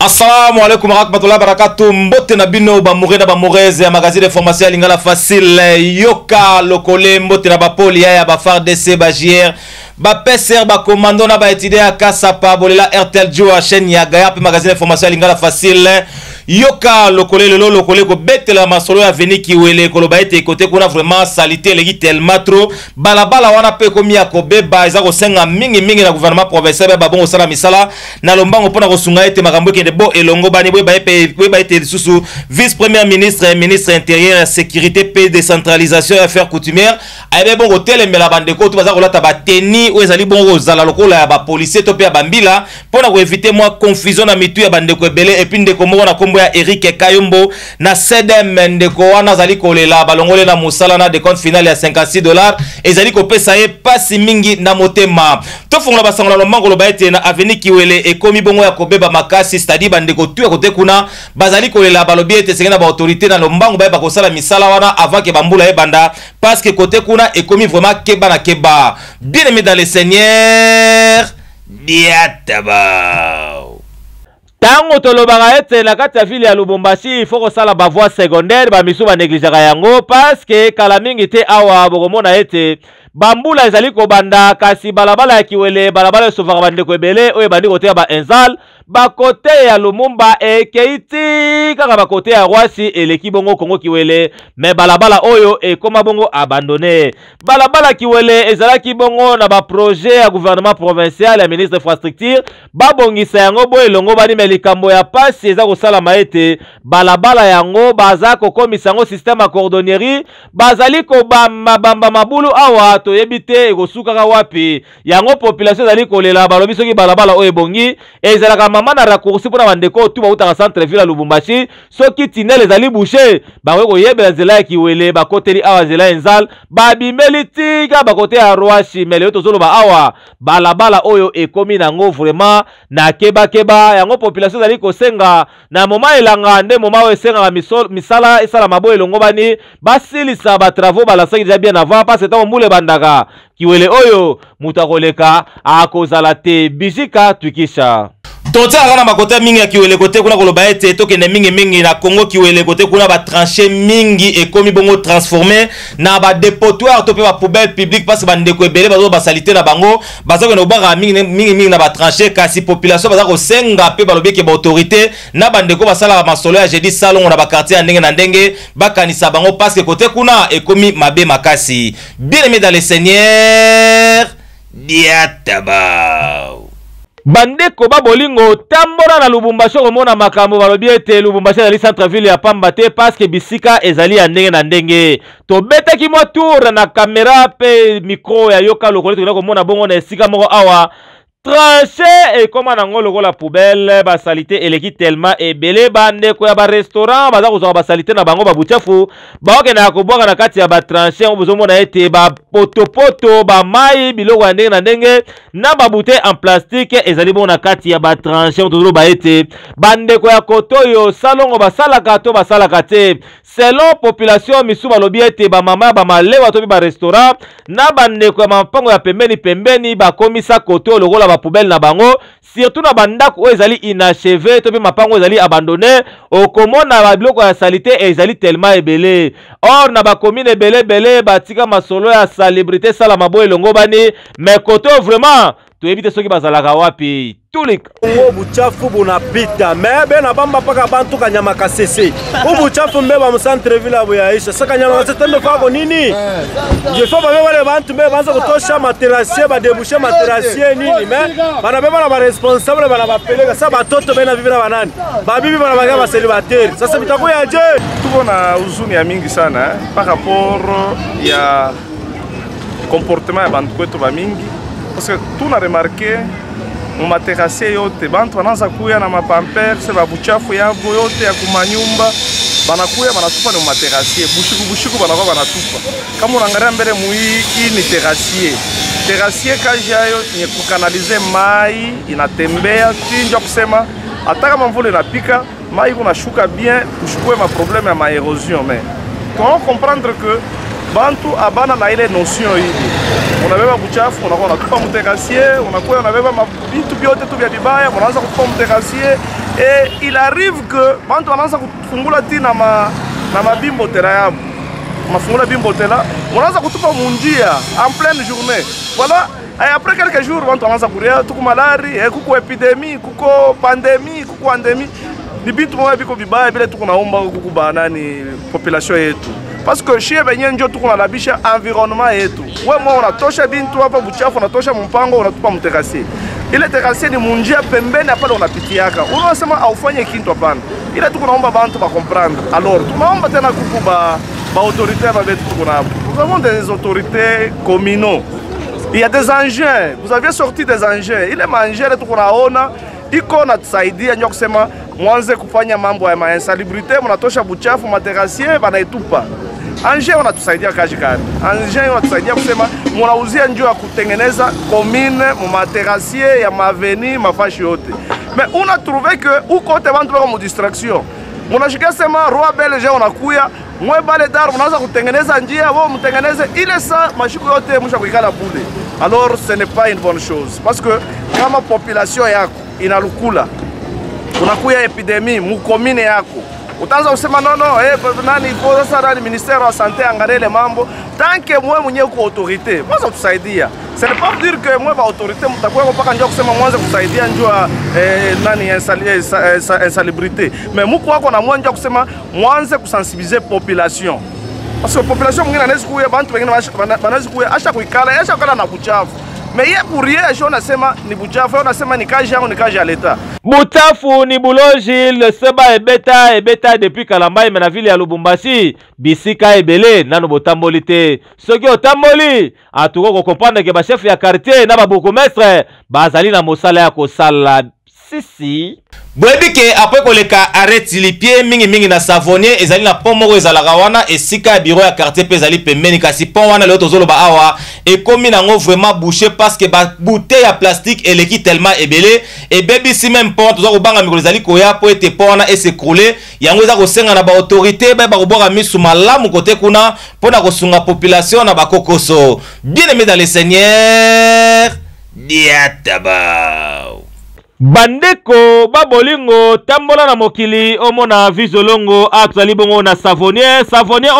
Assalamu alaikum warahmatullahi wabarakatuh. Mbote na bino ba mouré na ba moureze ya magazine de formation lingala facile yoka lokole mbote na ba poli ya ba FARDC ba JR ba PCR ba commando na ba étudier ya Kasapa bolela RTL Joa chaîne ya Gaya pe magazine de formation lingala facile yoka lokole lelo lokole ko betela masolo ya veni kiwele ko loba ete côté kuna vraiment salité legi tellement trop balabala wana pe komi ya ko beba eza ko senga mingi na gouvernement provincial ba bongo sala misala na lombango pona ko sunga ete makambo ke de bo elongo bani boy ba ete susu vice premier ministre ministre intérieur sécurité paix décentralisation et affaires coutumières ayebe bongo telemela bandeko to baza ko lata ba teni o ezali bongo zala lokola ya ba policier to pe ya bambila pona ko éviter moi confusion na mitu ya bandeko ebele et puis ndeko mo na kombo ya Eric Kayombo na CDM ndeko wana zali kolela balongole na musala na de compte final ya $56 ezali ko pesa ye pasi mingi na motema to fongola basangola lomango loba ete na avenue Kiwele ekomi bongo ya kobeba makasi stadi bandeko tu ya kote kuna bazali kolela balobi ete sengena ba autorité na lombango ba kosala misala wana avant que bambula ye banda parce que kote kuna ekomi vraiment keba na keba. Bien aimé dans le Seigneur diataba tango tolobaka ete na kati ya ville ya Lubumbashi il faut kosala ba voie secondaire ba misu ba négligeaka yango parce que kala mingi te awa bokomona ete bambula ezali kobanda kasi balabala ya Kiwele balabala esovaka bandeko ebele oyo ebandi kote ya ba Enzal bakote ya Lumumba ekeiti kaka bakote ya Rwasi eleki bongo Kongo Kiwele me balabala oyo ekoma bongo abandonné. Balabala Kiwele ezalaki bongo na ba projet ya gouvernement provincial ya ministre infrastructure babongisa yango bo elongo bani me likambo ya pasi eza kosalama ete balabala yango baza kokomisa yango système ya cordonnerie bazali kobamba mabulu awa toyebi te ekosukaka wapi yango population ezali kolela balobi soki balabala oyo ebongi ezalaka mama na raccourci mpona bandeko tu bautaka centre ville ya Lubumbashi soki tinel ezali bouché bango koyebela nzela ya Kiwele bakoteli awa nzela ya Enzal babimeli tika bakote ya Rwashi mele oyo tozoloba awa balabala oyo ekomi nango vraiment na keba yango population ezali kosenga na moma elanga nde moma oyo esengaka misala esala mabo elongo bani basilisa batravaux balasaki déjà bien avant parce que ntango mbula ebandaka Kiwele oyo mutu akoleka akozala te. Bijika Twikisha totia kana makote mingi ya Kiwele kote kuna koloba ete tokende mingi na Congo Kiwele kote kuna ba tranché mingi ekomi bongo transformé na ba dépotoir to pe ba poubelle publique parce que bandeko ebele bazo ba salité na bango bazo ko obaka mingi na ba tranché kasi population bazo ko senga pe balobi ke ba autorité na bandeko basala ba masolo ya jeudi salon na ba quartier ndenge na ndenge bakanisa bango parce que kote kuna ekomi mabe makasi. Bien aimé dans le Seigneur diataba bandeko babolingo tambola na Lubumbashi komona makambo balobi ete Lubumbashi ezali centre ville ya pamba te parce que bisika ezali ya ndenge na ndenge tobetaki mwa tour na caméra pe micro ya yoka lokole tokenda komona bongo na esika moko awa tranché et comme nango lokola poubelle ba salité eleki tellement ebele bandeko ya ba restaurant baza kozwa ba salité na bango ba buchafu baoke na kobwaka na kati ya ba tranché obozomona ete ba poto ba mai biloko ya ndenge na ndenge na ba bouteille en plastique ezali bon na kati ya ba tranché tozolo ba ete bandeko ya kotoyo salongo basalaka to basalaka te selon population misu balobi ete ba mama ba malewa to ba restaurant na bandeko ya mapango ya pembeni bakomisa koto lokola ba poubelle na bango surtout na bandako oyo ezali inachevé to pe mapango ezali abandonné okomona ba biloko ya salité ezali tellement ebele or na ba commune ebele batika masolo ya salubrité sala mabo elongo bani mais koto vraiment to éviter soki bazalaka wapi tulika buchafu bunapita mebe na bamba paka bantu kanyama kasese buchafu mbeba mu centre ville abo yaisha saka nyama kasese fako nini je faut ba wale bantu mbeba banza kutosha materassier ba déboucher materassier nini mais bana beba na ba responsable bana bapeleka sa batoto bena vivira banani babibi bana baga ba célibataire sasa bitakuya je tuko na huzuni ya mingi sana par rapport ya comportement ya bantu kwetu ba mingi parce que tout n'a remarqué mu terrasse yote bantu wanaanza kuya na mapampers ba buchafu yabo yote ya kumanyumba banakuya banatupa ni materrasse bushiku banakuwa banatupa kama unaangalia mbele muhii ni terrasse kazi yayo ni kukanalize mai inatembea tinja kusema hata kama mvula inapika mai kunashuka bien kushukue ma problème ya ma érosion mais comment comprendre que bantu abana na ile notion hili. Unabeba buchafu unakuwa unatupa mtekasie, unakuwa unabeba vitu vyote tu vya vibaya unaanza kutupa mtekasie, et il arrive que bantu wanaanza kufungula tina na mabimbo tela yabo. Mafungula bimbo tela unaanza kutupa munjia en pleine journée. Voilà. Et après quelques jours, on commence à courir, tout maladie, kuko épidémie, kuko pandémie, kuko endémie. Ni bitu mwa biko bibaya bila tuko naomba kuko banani population yetu. Parce que chez benye njo tuko nalabisha environnement yetu. Wewe mwa unatosha bintu hapa buchafu, unatosha mpango, unatupa mtekasi. Ile tekasi ni munjia pembeni hapa unapitiaka. Unasema aufanye kintu hapana. Ile tuko naomba bantu ba comprendre. Alors, tunaomba tena kuko ba autorité ba betu tuko na. Nous avons des autorités communaux. Il y a des engins, vous avez sorti des engins. Ile maengine tukunaona iko natusaidia nyo kusema mwanze kufanya mambo ya insalubrité, mnatosha buchafu materasie banaitupa. Engin wanatusaidia kaji kani. Engin wanatusaidia kusema mnauzia njoo ya kutengeneza commune mu materasie ya maveni mafashi yote. Mais on a trouvé que uko wote bantu bako mu distraction. Mnashikia sema roi belge unakuya mwe bale dar mnaanza kutengeneza njia wao mtengeneze ile saa mashiku yote msha kuikala bule. Alors ce n'est pas une bonne chose parce que kama population yako inalukula unakuya epidemie mu commune yako utaanza kusema no nani ipo sasa nani ministère wa santé angalie mambo tant que mwe mwenyewe uko autorité mwanzo tusaidia. Ce n'est pas dire que mwe ba autorité mtakuwa mpaka njoo kusema mwanzo kusaidia njoo nani insalubrité, mais mko wako na mwanzo kusema mwanzo kusensibiliser population. Parce que la population mwingine anaweza kuya bantu wengine wanaweza kuya acha kukala na buchafu. Mais yeye pour rien je nasema ni buchafu, unasema ni kazi yangu ni kazi ya leta. Buchafu ni buloji le seba ebeta depuis Kalambai mena vile ya Lubumbashi bisika ebele nano botamboli te. Soki otamboli atuko ko comprendre que ba chef ya quartier na ba bourgmestre bazali na mosala ya kosala sisi. Bwebike après koleka arrêti lipie mingi na savonnier ezali na pont moko ezalaka wana esika ya bureau ya quartier pe ezali pembeni kasi pont wana leo tozoloba awa ekomi nango vraiment bouché parce que ba bouteille ya plastique eleki tellement ebele et baby si même pont tozo kobanga mikolo ezali koya po ete pont wana s'écrouler yango eza kosenga na ba autorité ba kobora misu malamu côté kuna pona kosunga population na bakokoso. Bien aimé dans le Seigneur diataba bandeko babolingo tambola na mokili omona vizolongo atuzali bongo na savonnier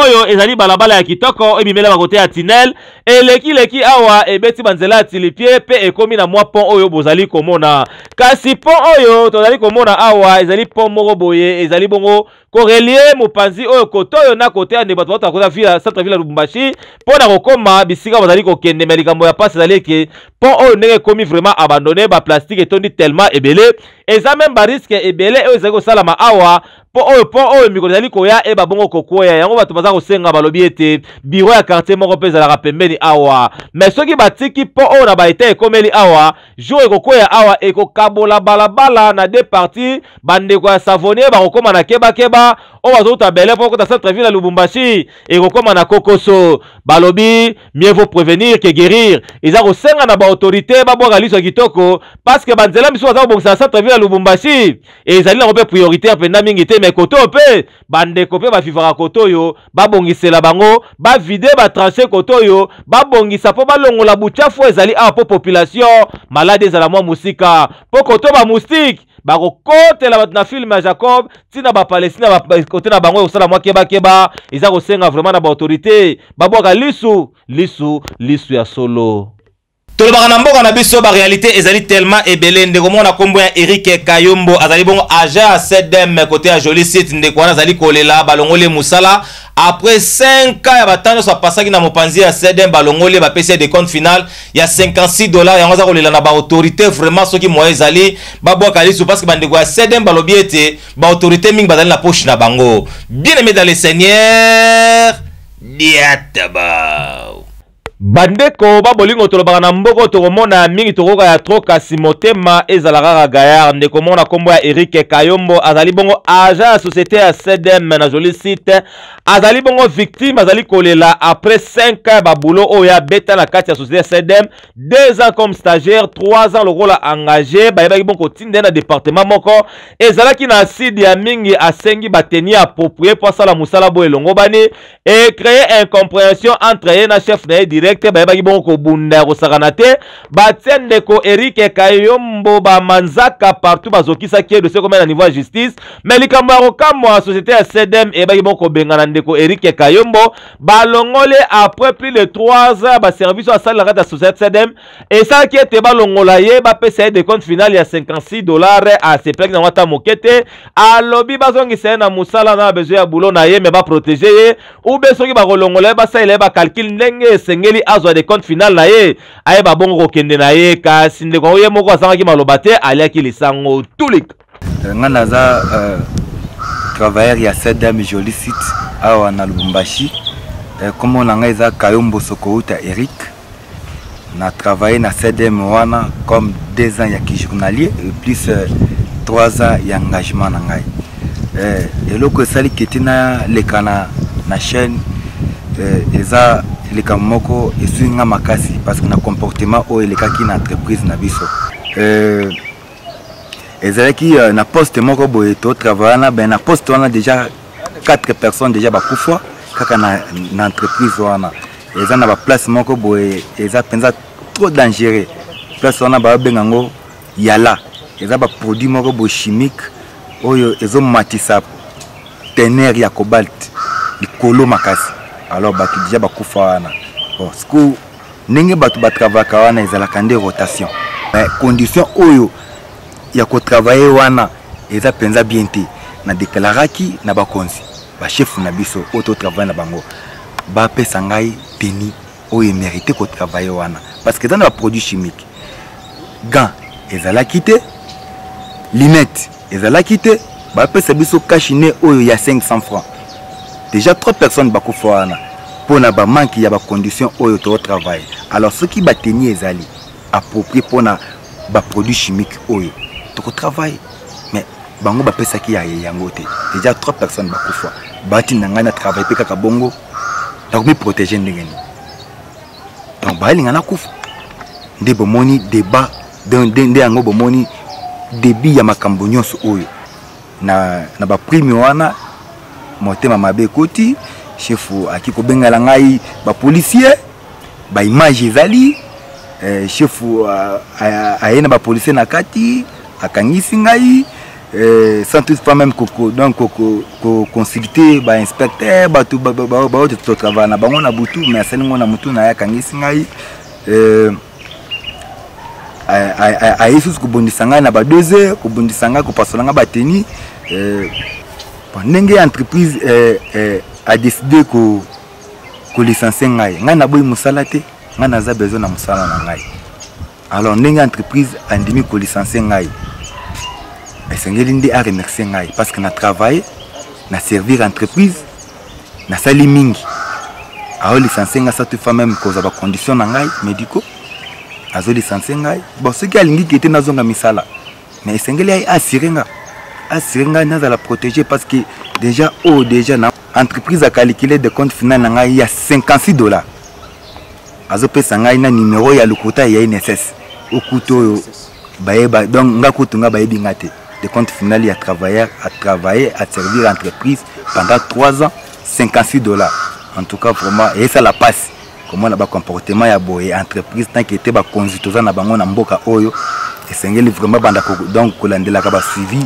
oyo ezali balabala ya kitoko ebimela bakote ya tunnel eleki awa ebeti banzela tilipie pe ekomi na mwa pont oyo bozali komona kasi pont oyo tozali komona awa ezali pont moko boye ezali bongo korelie mopanzi oyo kote oyo na kote ya bato bato akota vila centre ville Lubumbashi pona kokoma bisika bazali kokende me likambo ya pasi ezali ke pont oyo ndenge ekomi vraiment abandonné ba plastique etondi tellement ebele eza même ba risque ebele oyo ezali kosalama awa po oyo mikolo ezali koya eba bongo kokoya yango bato baza kosenga balobi ete bureau ya quartier moko mpe ezalaka pembeni awa mais soki batiki po oyo na baete ekomeli awa jour ekokoya awa ekokabola balabala na deux parties bandeko ya savonnier bakokoma na kebakeba oyo bazouta bele mpo kota centre ville ya Lubumbashi ekokoma na kokoso balobi mieux vaut prévenir que guérir eza kosenga na baautorité babwaka liso ya kitoko parce que banzela miso baza kobongisa na centre ville ya Lubumbashi ezali nango mpe prioritaire mpenza mingi te mais koto pe bandeko pe bavivaka koto oyo babongisela bango bavide batranche koto oyo babongisa po balongola buchafu ezali awa po population malade ezala mwa musika po koto ba moustique bakokotela bato na film ya Jacob tina bapalestina kote na bango ekosala mwa keba eza kosenga vraiment na baautorité babwaka lisu ya solo. Tolobaka na mboka na biso ba réalité ezali tellement ebele ndeko mona kombo ya Eric Kayombo azali bongo agent CDM côté ya Joli Site ndeko wana azali kolela balongole musala après 5 ans ya batano so pasaki na mopanzi ya CDM balongole ba PC de compte final ya $56 yango za kolela na ba autorité vraiment soki moye ezali babwaka lisu parce que bandeko ya CDM balobi ete ba autorité mingi bazali na poche na bango. Bien aimé dans le Seigneur diataba bandeko babolingo tolobaka na mboko tokomona mingi tokoka ya troka simotema ezalaka gayar ndeko mona kombo ya Eric Kayombo azali bongo agent ya société ya CDM na joli site azali bongo victime azali kolela après 5 ans babulo oya beta na kati ya société ya CDM 2 ans comme stagiaire 3 ans lokola engagé bayebaki bongo tinde na département moko ezalaki na acide ya mingi asengi bateni approprié pour sala musala bo elongo bani et créer incompréhension entre ye na chef na direct bayebaki bongo kobunda kosakana te batie ndeko Eric Kayombo bamanzaka partout bazokisaki dossier comme na niveau ya justice mais likambo ya kokamwa société ya CDM ebaki bongo kobengana ndeko Eric Kayombo balongole après plus de 3 ans baservice asali na kati ya société CDM esalaki ete balongola ye bapesa ye de compte final ya $50 aseplaki na wata mokete alobi bazongisa ye na musala na besoin ya bulo na ye me baprotege ye ube soki bakolongola ye basalela ye bakalkile ndenge esengeli azwa de compte final na ye ayeba bongo kokende na ye kasi ndeko ye moko azangaki maloba te aliaki lisango tulik nga naza travailleur ya CDM joli site awa na Lubumbashi kombo na nga eza Kayombo Sokouta Eric na travaillé na CDM wana comme 2 ans ya journalier et plus 3 ans ya engagement na ngai eloko esali keti na lekana na chaîne eza leka moko esuinga makasi parce que na comportement o elekaki na entreprise na biso ezalaki na poste moko boye to travailler na ben na poste wana déjà 4 personnes déjà bakufa kaka na entreprise wana eza na ba place moko boye eza penza trop dangereux place wana ba bengango yala eza ba produit moko boye chimique oyo ezo matisa tener ya cobalt likolo makasi alors batu déjà bakufa wana bon sku ndenge batu batravaka wana ezalaka nde rotation mais condition oyo ya ko travailler wana eza penza bien te na déclaraki na bakonzi ba chef na biso auto travail na bango ba pesa ngai teni oyo mérité ko travailler wana parce que dans ba produit chimique gants ezalaki te lunettes ezalaki te ba pesa biso cachine oyo ya 500 francs. Déjà 3 personnes bakufa wana pour na ba manque ya ba condition oyo to travail. Alors ceux qui bateni ezali approprié pour na ba produit chimique oyo to travail mais bango ba pesa ki ya yango te. Déjà 3 personnes bakufa bati nanga na travail pe kaka bongo donc me protéger ndengeni. Donc ba linga na kufa nde bomoni débat de yango bomoni débit ya makambo nyonso oyo na ba prime wana motema mabe koti chefu akiko bengala ngai ba policier ba image ezali chefu ayena ba policier na kati akangisi ngai sans tout pas même koko donc koko consulter ba inspecteur ba tout ba to travail na bango na butu mais asengo na mutu na yakangisi ngai ayesus kubondisa ngai na ba 2 heures kubondisa ngai kopasona nga bateni ndenge entreprise a décidé ko licencier ngai na boy musala te ngai naza besoin na musala na ngai alors ndenge entreprise andimi ko licencier ngai esengeli ndi a remercier ngai parce que na travailler na servir entreprise na sali mingi a licencier ngai ça te fait même cause ba condition na ngai médicaux azo licencier ngai bon ce qui alingi kete nazonga misala mais esengeli assurer ngai naza la protéger parce que déjà na entreprise a calculé de compte final na ngai ya $56 azo pesa ngai na numéro ya lokuta ya INSS okuto baeba donc ngakutunga baebi ngate de compte final ya travailleur à travailler à servir l'entreprise pendant 3 ans $56 en tout cas vraiment et ça la passe comment na ba comportement ya boye entreprise tant que était ba consultant na bango na mboka oyo esengeli vraiment banda donc kolandela ka ba suivi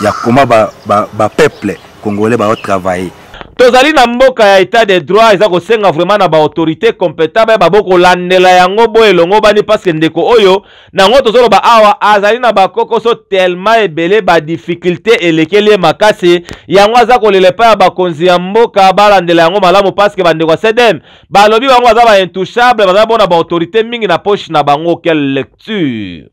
ya comment ba peuple congolais ba travailler tozali na mboka ya état de droit eza kosenga vraiment na ba autorité compétable ba boko landela yango bo elongo bani parce que ndeko oyo nango tozoloba awa azali na bakokoso tellement ebele ba difficulté elekeli makasi yango aza kolela pa ya bakonzi ya mboka balandela yango malamu parce que bandeko CDM balobi bango aza ba intouchable baza bona ba autorité mingi na poche na bango. Quelle lecture?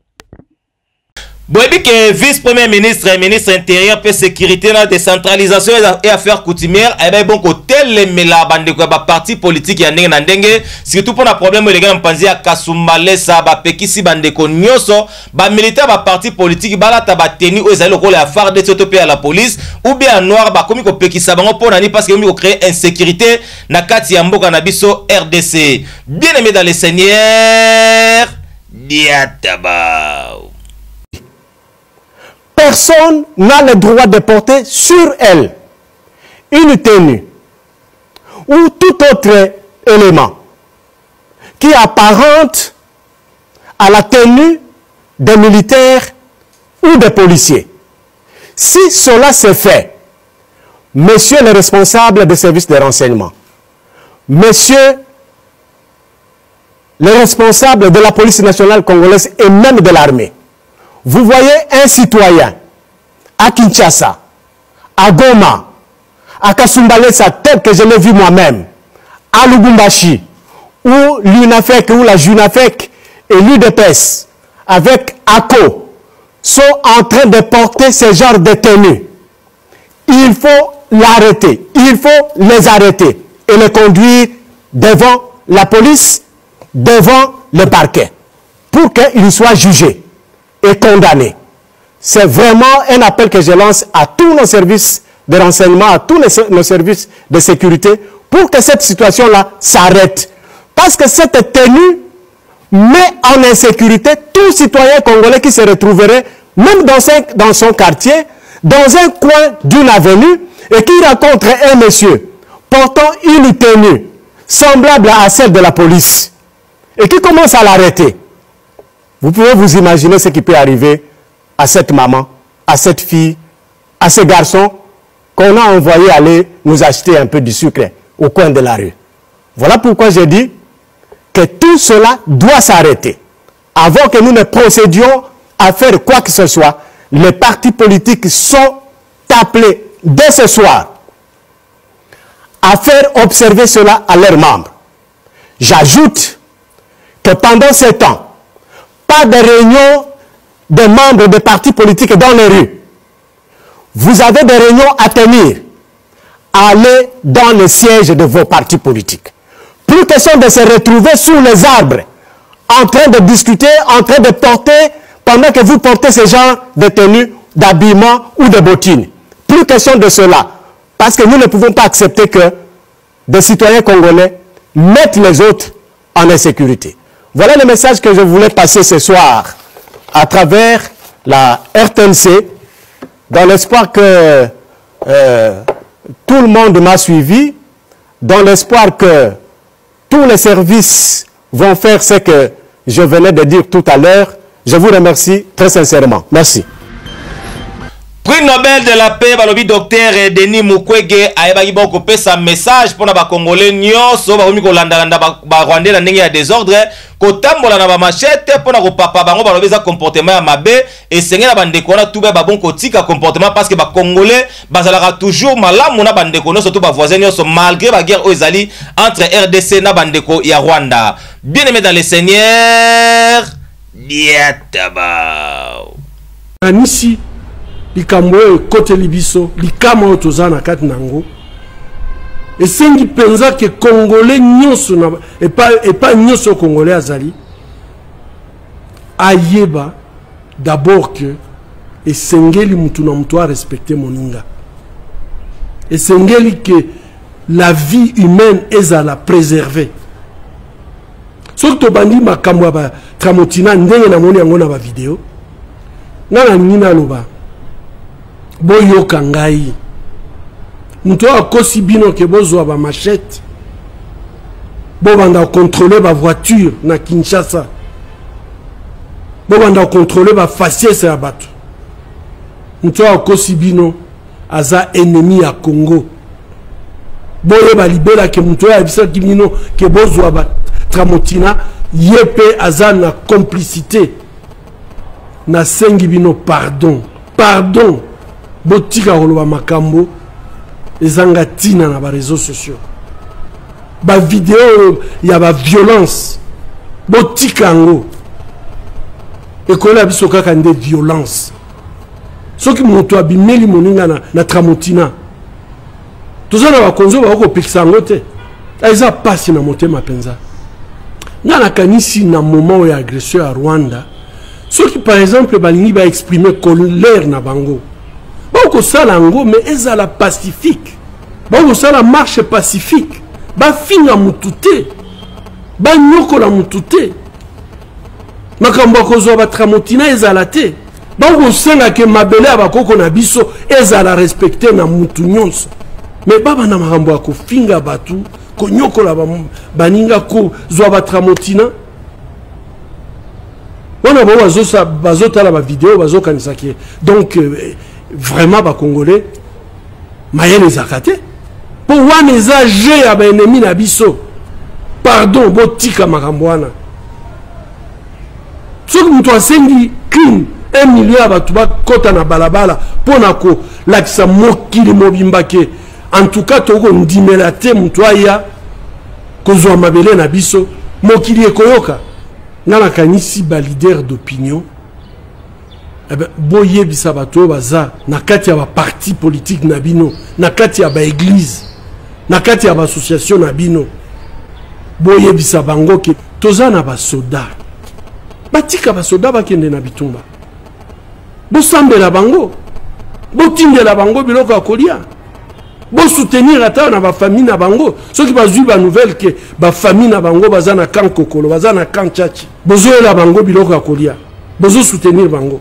Boyebi que vice-premier ministre et ministre intérieur pour sécurité la décentralisation et affaires coutumières eh ben bon côté les mela bande ko ba parti politique ya ndenge na ndenge surtout pour la problème les gars mpanzi ya Kasumbalesa ba pekisi bande ko nyoso ba militaire ba parti politique balata ba teni o ezali ko la phare de topé à la police ou bien noir ba komi ko pekisa bango pour nani parce que mi ko créer insécurité na kati ya mboka na biso RDC. Bien aimé dans les seigneurs Diataba. Personne n'a le droit de porter sur elle une tenue ou tout autre élément qui apparente à la tenue des militaires ou des policiers. Si cela se fait, monsieur le responsable des services de renseignement, monsieur le responsable de la police nationale congolaise et même de l'armée, vous voyez un citoyen à Kinshasa, à Goma, à Kasumbalesa, tel que je l'ai vu moi-même, à Lubumbashi, où l'UNAFEC ou la JUNAFEC et l'UDPS, avec ACO, sont en train de porter ce genre de tenue. Il faut l'arrêter, il faut les arrêter et les conduire devant la police, devant le parquet, pour qu'ils soient jugés et condamnés. C'est vraiment un appel que je lance à tous nos services de renseignement, à tous nos services de sécurité, pour que cette situation-là s'arrête. Parce que cette tenue met en insécurité tout citoyen congolais qui se retrouverait, même dans son quartier, dans un coin d'une avenue, et qui rencontre un monsieur portant une tenue semblable à celle de la police, et qui commence à l'arrêter. Vous pouvez vous imaginer ce qui peut arriver à cette maman, à cette fille, à ce garçon qu'on a envoyé aller nous acheter un peu du sucre au coin de la rue. Voilà pourquoi j'ai dit que tout cela doit s'arrêter. Avant que nous ne procédions à faire quoi que ce soit, les partis politiques sont appelés dès ce soir à faire observer cela à leurs membres. J'ajoute que pendant ce temps, pas de réunion des membres des partis politiques dans les rues. Vous avez des réunions à tenir. Allez dans les sièges de vos partis politiques. Plus question de se retrouver sous les arbres, en train de discuter, en train de porter, pendant que vous portez ce genre de tenue, d'habillement ou de bottines. Plus question de cela. Parce que nous ne pouvons pas accepter que des citoyens congolais mettent les autres en insécurité. Voilà le message que je voulais passer ce soir à travers la RTNC, dans l'espoir que tout le monde m'a suivi, dans l'espoir que tous les services vont faire ce que je venais de dire tout à l'heure. Je vous remercie très sincèrement. Merci. Prix Nobel de la paix, balobi docteur Denis Mukwege ayebaki boko pesa message pour ba Congolais nyonso ba komi ko landa ba Rwandais na ndenge ya désordre ko tambola na ba machete pour na ko papa bango balobi za comportement ya mabe et sengela bande ko na tuba ba bon ko tika comportement parce que ba Congolais bazalaka toujours malamu na bande ko surtout ba voisins nyonso malgré ba guerre ezali entre RDC na bande ko ya Rwanda. Bien aimé dans les seigneurs Diataba. Anisi likambo kote libiso likama otozana kati nango esengi penza ke congolais nyonso na epa nyonso congolais azali ayeba d'abord que esengeli mutu na mutu a respecter moninga, esengeli que la vie humaine ezala préservée. Surtout bandi makambo ya Tramotina ndenge na moni yango na ba video ngana nina loba boyoka ngai muto akosi bino ke bozwa ba machette bo banda contrôler ba voiture na Kinshasa, bo banda contrôler ba faciès ya bato, muto akosi bino aza ennemi ya Congo, boye ba libela ke muto ya bisa kimino ke bozwa ba Tramotina yepe aza na complicité na sengi bino pardon botika koloba makambo ezanga tina na ba réseaux sociaux ba vidéo ya ba violence botika ngo ekola biso kaka nde violence soki moto abimeli moninga na tramontina toza na bakonzo bakopekisa yango te eza pasi na motema mpenza nga nakanisi na moment oyo agression ya Rwanda soki par exemple balingi baexprime colère na bango bakosala yango mais ezala pacifique bakosala marche pacifique bafinga mutu te banyokola mutu te makambo akozwa batramontina ezala te bakosenga ke mabele ya bakoko na biso ezala respecte na mutu nyonso mais baba na makambo akofinga batu konyokola baninga kozwa batramontina wana bo bazotala bavideo bazokanisa ke donc vraiment bakongolais mayele ezaka te po wana eza je ya baennemi na biso pardon botika makambo wana soki moto asengi crime 1 million ya bato bakota na balabala mpo na kolakisa mokili mobimba ke en tout cas tokondimela te moto aya kozwa mabele na biso mokili ekoyoka nga nakanisi balider d'opinion boyebisa bato oyo baza na kati ya baparti politique na bino na kati ya baeglise na kati ya baassociation na bino boyebisa bango ke toza na basoda batika basoda bakende na bitumba bosambela bango botindela bango biloko ya kolia bosoutenir ata na bafamille na bango soki bazwi banouvelle ke bafamille na bango baza na camp kokolo baza na camp tchachi bozoyela bango biloko ya kolia bozosoutenir bango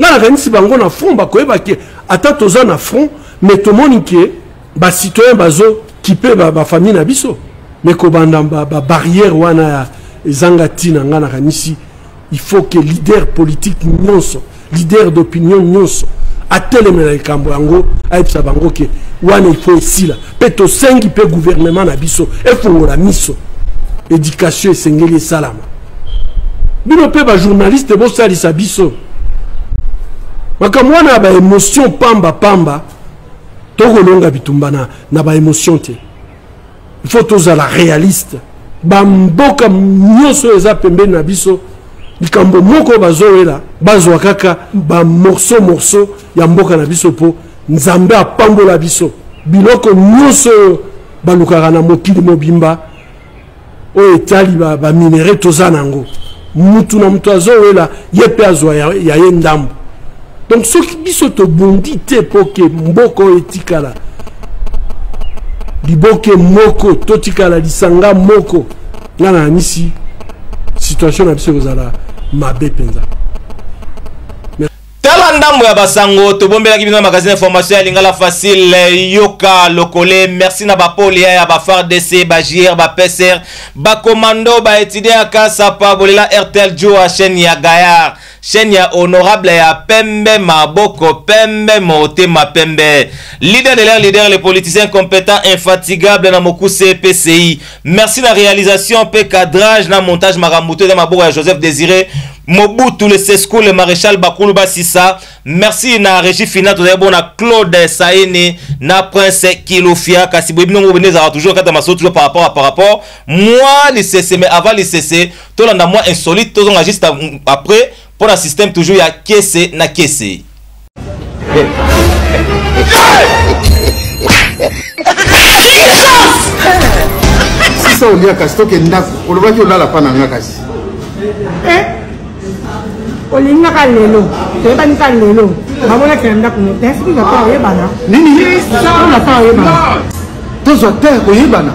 nga nakanisi bango na front bakoyeba ke ata toza na front mais tomoni ke bacitoyen bazokipe bafamille na biso mais kobanda babarrière wana ya ezanga ntina nga nakanisi il faut que leader politique nyonso leader d'opinion nyonso atelemela likambo yango ayebisa bango ke wana il faut esila mpe tosengi mpe gouvernement na biso efongola miso éducation esengeli esalama bino mpe bajournaliste bosalisa biso makambo wana ya baémotion pamba tokolonga bitumba na baémotion te il faut tozala réaliste bamboka nyonso eza pembeni na biso likambo moko bazoyela bazwa kaka bamorceau ya mboka na biso po nzambe apambola biso biloko nyonso balukaka na mokili mobimba oyo etali baminere toza nango mutu na mutu azoyela ye mpe azwa ya ye ndambo donc soki biso tobondi te po ke mboka oyo etikala liboke moko totikala lisanga moko nga na anisi situation na biso kozala mabe penza tala ndambo ya basango tobombelaki bino magazine information ya lingala facile yoka lokole merci na bapolia ya bafardc bajr bapeser bakomando baétudie ya kasapa bolela RTL jo a chaîne ya Gayar chaîne ya honorable ya pembe maboko pembe motema pembe leader de l'air leader les politiciens compétents infatigables na mokuse PCI merci na réalisation pe cadrage na montage marambuto de maboko ya Joseph Désiré Mobutu le Sesco le maréchal Bakulu Basissa merci na régie finale to bon na Claude Saini na Prince Kilofia kasi bobino ngo beneza toujours kata maso toujours par rapport moi le CC mais avant le CC to landa moi insolite to zonga juste après pour un système toujours ya kese na kese si ça on dit à Casto que ndako on va que on a la pananga kasi olinga kalelo tebani kalelo babona kenda kuno tesi nga pa yebana nini na pa yebana tozo te ko yebana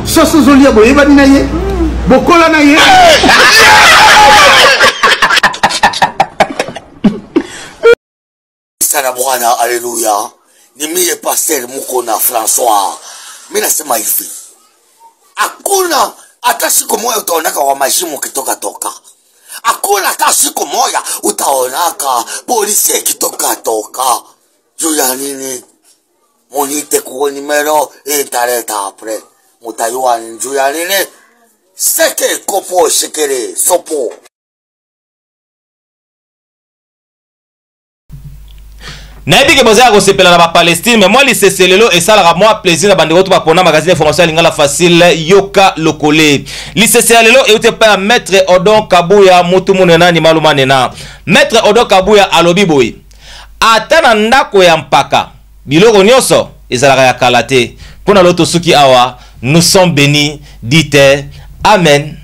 soso zolia bo yebani na ye bokola na ye sana bwana haleluya ni mie pasteur Mukona François mimi nasema hivi hakuna hata siku moja utaonaka wa majimu kitoka toka hakuna hata siku moja utaonaka polisi ikitoka toka juu ya nini monite kwa numero italeta apre mutayua ni juu ya nini seke kopo shekere sopo nayebi ke bozala kosepela na Palestine mais moi lisese lelo esalaka moi plaisir na bandeko to bapona magazine information ya lingala facile yoka lokole lisese lelo eute pa maître Odon Kabuya mutu munena ni maluma nena maître Odon Kabuya alobi boy ata na ndako ya mpaka biloko nyonso ezalaka ya kalate pona loto suki awa nous sommes bénis dit amen.